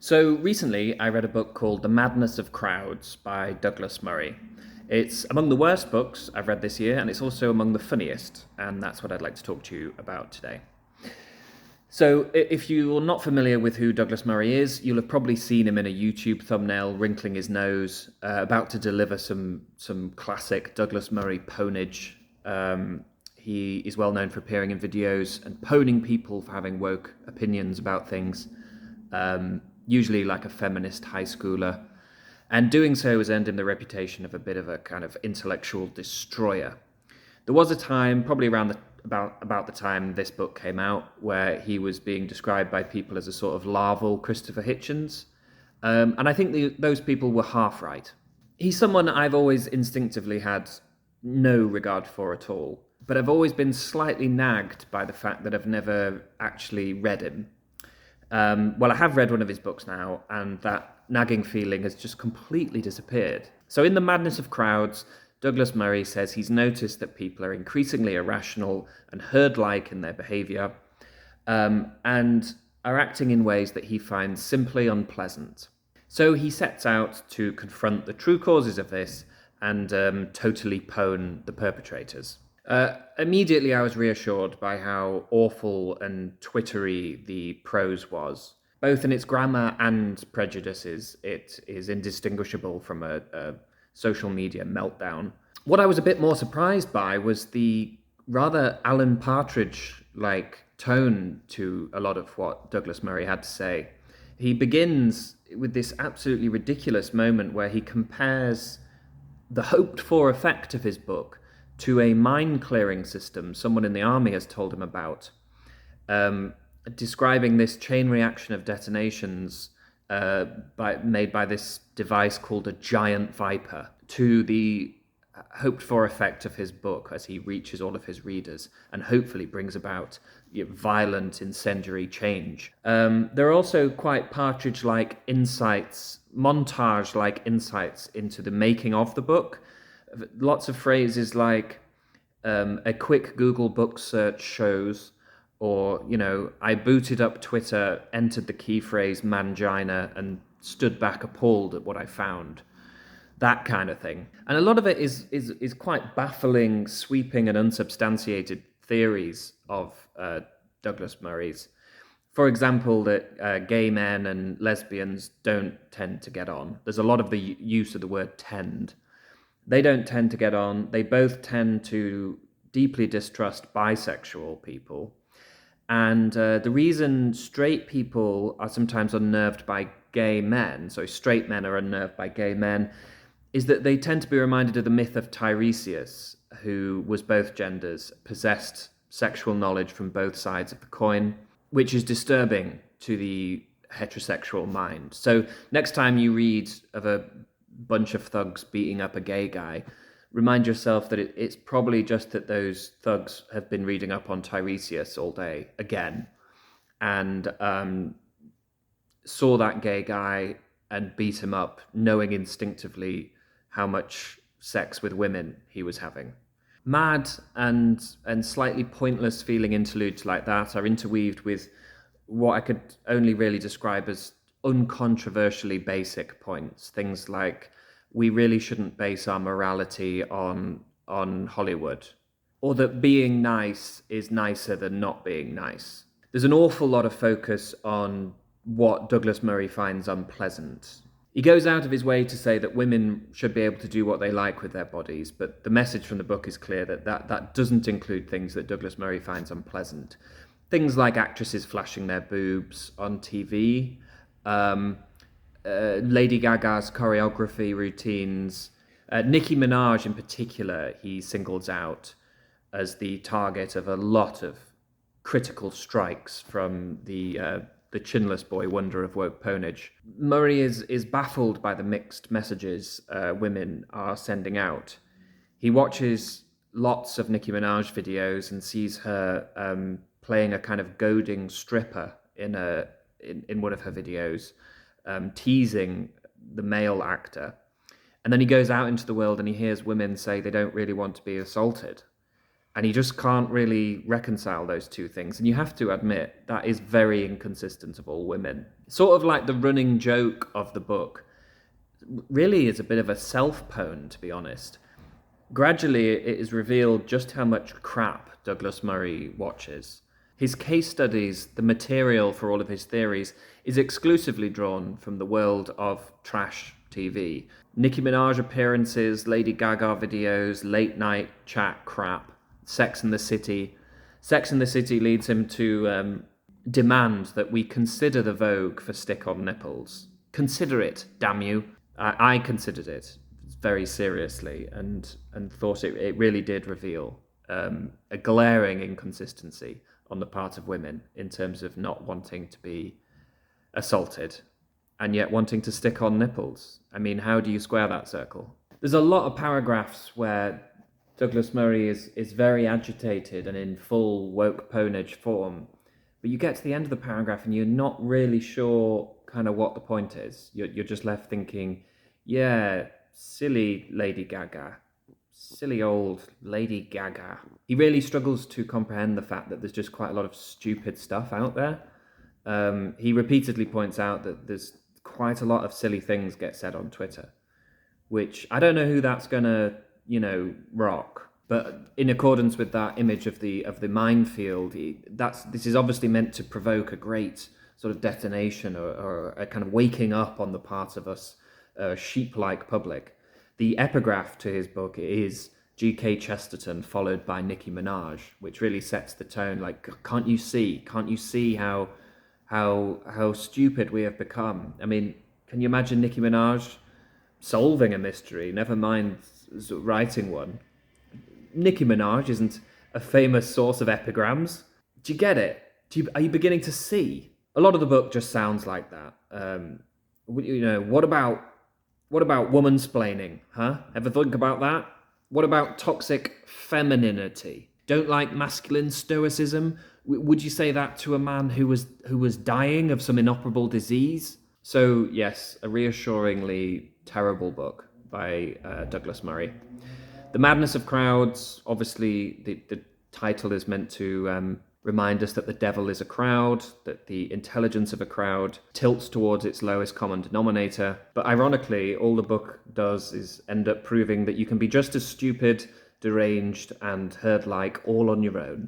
So recently, I read a book called The Madness of Crowds by Douglas Murray. It's among the worst books I've read this year, and it's also among the funniest, and that's what I'd like to talk to you about today. So, if you're not familiar with who Douglas Murray is, you'll have probably seen him in a YouTube thumbnail, wrinkling his nose, about to deliver some classic Douglas Murray ponage. He is well known for appearing in videos and poning people for having woke opinions about things. Usually like a feminist high schooler, and doing so has earned him the reputation of a bit of a kind of intellectual destroyer. There was a time, probably around about the time this book came out, where he was being described by people as a sort of larval Christopher Hitchens, and I think those people were half right. He's someone I've always instinctively had no regard for at all, but I've always been slightly nagged by the fact that I've never actually read him. Well, I have read one of his books now, and that nagging feeling has just completely disappeared. So in The Madness of Crowds, Douglas Murray says he's noticed that people are increasingly irrational and herd-like in their behaviour, and are acting in ways that he finds simply unpleasant. So he sets out to confront the true causes of this and totally pwn the perpetrators. Immediately I was reassured by how awful and twittery the prose was. Both in its grammar and prejudices, it is indistinguishable from a social media meltdown. What I was a bit more surprised by was the rather Alan Partridge-like tone to a lot of what Douglas Murray had to say. He begins with this absolutely ridiculous moment where he compares the hoped-for effect of his book to a mine-clearing system someone in the army has told him about, describing this chain reaction of detonations made by this device called a giant viper to the hoped-for effect of his book as he reaches all of his readers and hopefully brings about violent, incendiary change. There are also quite Partridge-like insights, montage-like insights into the making of the book. Lots of phrases like a quick Google book search shows, or, I booted up Twitter, entered the key phrase mangina, and stood back appalled at what I found. That kind of thing. And a lot of it is quite baffling, sweeping, and unsubstantiated theories of Douglas Murray's. For example, that gay men and lesbians don't tend to get on. There's a lot of the use of the word tend. They don't tend to get on. They both tend to deeply distrust bisexual people. And the reason straight people are sometimes unnerved by gay men, so straight men are unnerved by gay men, is that they tend to be reminded of the myth of Tiresias, who was both genders, possessed sexual knowledge from both sides of the coin, which is disturbing to the heterosexual mind. So next time you read of a bunch of thugs beating up a gay guy, remind yourself that it's probably just that those thugs have been reading up on Tiresias all day again, and saw that gay guy and beat him up, knowing instinctively how much sex with women he was having. Mad and slightly pointless feeling interludes like that are interweaved with what I could only really describe as uncontroversially basic points. Things like, we really shouldn't base our morality on Hollywood, or that being nice is nicer than not being nice. There's an awful lot of focus on what Douglas Murray finds unpleasant. He goes out of his way to say that women should be able to do what they like with their bodies, but the message from the book is clear that doesn't include things that Douglas Murray finds unpleasant. Things like actresses flashing their boobs on TV, Lady Gaga's choreography routines, Nicki Minaj in particular, he singles out as the target of a lot of critical strikes from the chinless boy wonder of woke ponage. Murray is baffled by the mixed messages women are sending out. He watches lots of Nicki Minaj videos and sees her playing a kind of goading stripper in one of her videos, teasing the male actor. And then he goes out into the world and he hears women say they don't really want to be assaulted. And he just can't really reconcile those two things. And you have to admit, that is very inconsistent of all women. Sort of like the running joke of the book really is a bit of a self-pwn, to be honest. Gradually, it is revealed just how much crap Douglas Murray watches. His case studies, the material for all of his theories, is exclusively drawn from the world of trash TV. Nicki Minaj appearances, Lady Gaga videos, late night chat crap, Sex and the City. Sex and the City leads him to demand that we consider the Vogue for stick-on nipples. Consider it, damn you. I considered it very seriously and thought it really did reveal a glaring inconsistency on the part of women in terms of not wanting to be assaulted and yet wanting to stick on nipples. I mean, how do you square that circle? There's a lot of paragraphs where Douglas Murray is very agitated and in full woke Ponage form, but you get to the end of the paragraph and you're not really sure kind of what the point is. You're just left thinking, yeah, silly Lady Gaga. Silly old Lady Gaga. He really struggles to comprehend the fact that there's just quite a lot of stupid stuff out there. He repeatedly points out that there's quite a lot of silly things get said on Twitter, which I don't know who that's gonna, rock. But in accordance with that image of the minefield, this is obviously meant to provoke a great sort of detonation or a kind of waking up on the part of us sheep-like public. The epigraph to his book is G.K. Chesterton followed by Nicki Minaj, which really sets the tone. Like, can't you see how stupid we have become? I mean, can you imagine Nicki Minaj solving a mystery, never mind writing one? Nicki Minaj isn't a famous source of epigrams. Do you get it? Are you beginning to see? A lot of the book just sounds like that. What about womansplaining, huh? Ever think about that? What about toxic femininity? Don't like masculine stoicism? Would you say that to a man who was dying of some inoperable disease? So yes, a reassuringly terrible book by Douglas Murray. The Madness of Crowds, obviously the title is meant to remind us that the devil is a crowd, that the intelligence of a crowd tilts towards its lowest common denominator. But ironically, all the book does is end up proving that you can be just as stupid, deranged, and herd-like all on your own.